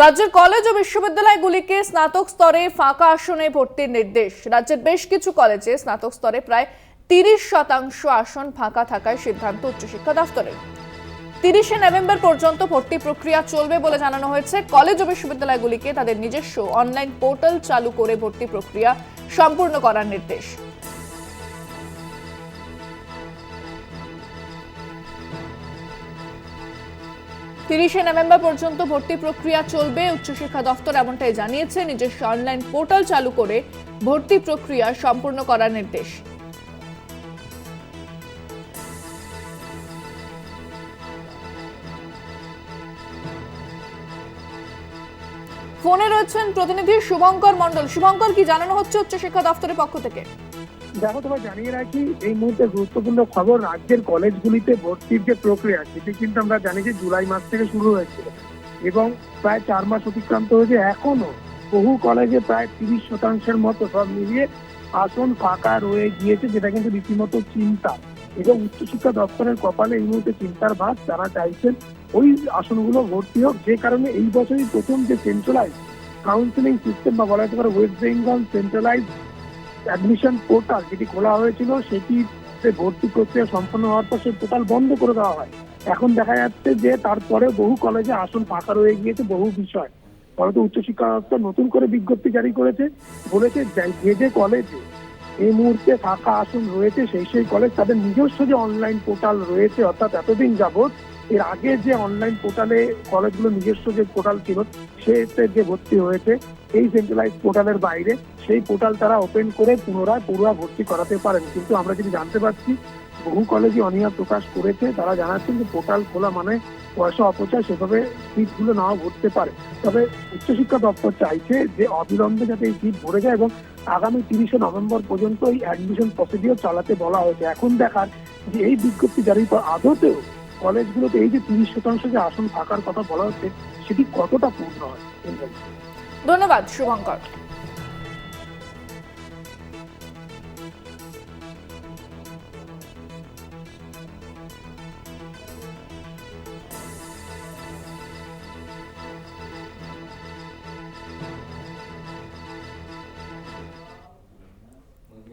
রাজ্যের কলেজ ও বিশ্ববিদ্যালয়গুলিকে স্নাতক স্তরে ফাঁকা আসনে ভর্তির নির্দেশ। রাজ্যের বেশ কিছু কলেজে স্নাতক স্তরে প্রায় 30% আসন ফাঁকা থাকার সিদ্ধান্ত উচ্চশিক্ষা দফতরের। 30শে নভেম্বর পর্যন্ত ভর্তি প্রক্রিয়া চলবে বলে জানানো হয়েছে। কলেজ ও বিশ্ববিদ্যালয়গুলিকে তাদের নিজস্ব অনলাইন পোর্টাল চালু করে ভর্তি প্রক্রিয়া সম্পূর্ণ করার নির্দেশ। তিরিশে নভেম্বর পর্যন্ত ভর্তি প্রক্রিয়া চলবে, উচ্চশিক্ষা দফতর এমনটাই জানিয়েছে। নিজস্ব অনলাইন পোর্টাল চালু করে ভর্তি প্রক্রিয়া সম্পূর্ণ করার নির্দেশ। ফোনে রয়েছেন প্রতিনিধি শুভঙ্কর মণ্ডল। শুভঙ্কর, কি জানানো হচ্ছে উচ্চশিক্ষা দফতরের পক্ষ থেকে? দেখো, তোমায় জানিয়ে রাখি এই মুহূর্তে গুরুত্বপূর্ণ খবর। রাজ্যের কলেজগুলিতে ভর্তির যে প্রক্রিয়া সেটি কিন্তু আমরা জানি যে জুলাই মাস থেকে শুরু হয়েছিল এবং প্রায় 4 মাস অতিক্রান্ত হয়েছে। এখনো বহু কলেজে প্রায় 30% মতো সব মিলিয়ে আসন ফাঁকা রয়ে গিয়েছে, যেটা কিন্তু রীতিমতো চিন্তা। এবং উচ্চশিক্ষা দপ্তরের কপালে এই মুহূর্তে চিন্তার ভাঁজ। তারা চাইছেন ওই আসনগুলো ভর্তি হোক, যে কারণে এই বছরই প্রথম যে সেন্ট্রালাইজ কাউন্সিলিং সিস্টেম বা বলা যেতে পারে West Bengal centralise admission portal যেটি খোলা হয়েছিল, সেটিতে ভর্তি প্রক্রিয়া সম্পন্ন হওয়ার পর সেই পোর্টাল বন্ধ করে দেওয়া হয়। এখন দেখা যাচ্ছে যে তারপরে বহু কলেজে আসন ফাঁকা রয়ে গিয়েছে বহু বিষয়। ফলত উচ্চশিক্ষা দপ্তর নতুন করে বিজ্ঞপ্তি জারি করেছে, বলেছে যে যে কলেজে এই মুহূর্তে ফাঁকা আসন রয়েছে সেই কলেজ তাদের নিজস্ব যে অনলাইন পোর্টাল রয়েছে, অর্থাৎ এতদিন যাবৎ এর আগে যে অনলাইন পোর্টালে কলেজগুলো নিজস্ব যে পোর্টাল ছিল সেতে যে ভর্তি হয়েছে এই সেন্ট্রালাইজ পোর্টালের বাইরে, সেই পোর্টাল তারা ওপেন করে পুনরায় পড়ুয়া ভর্তি করাতে পারেন। কিন্তু আমরা যদি জানতে পারছি বহু কলেজে অনীহা প্রকাশ করেছে। তারা জানাচ্ছেন যে পোর্টাল খোলা মানে পয়সা অপচয়, সেভাবে সিটগুলো নাও ভরতে পারে। তবে উচ্চশিক্ষা দপ্তর চাইছে যে অবিলম্বে যাতে এই সিট ভরে যায় এবং আগামী 30শে নভেম্বর পর্যন্ত এই অ্যাডমিশন প্রসিডিওর চালাতে বলা হয়েছে। এখন দেখার যে এই বিজ্ঞপ্তি জারির পর আদতেও কলেজগুলোতে এই যে 30% যে আসন ফাঁকার কথা বলা হচ্ছে সেটি কতটা পূর্ণ হয়। ধন্যবাদ শুভঙ্কর।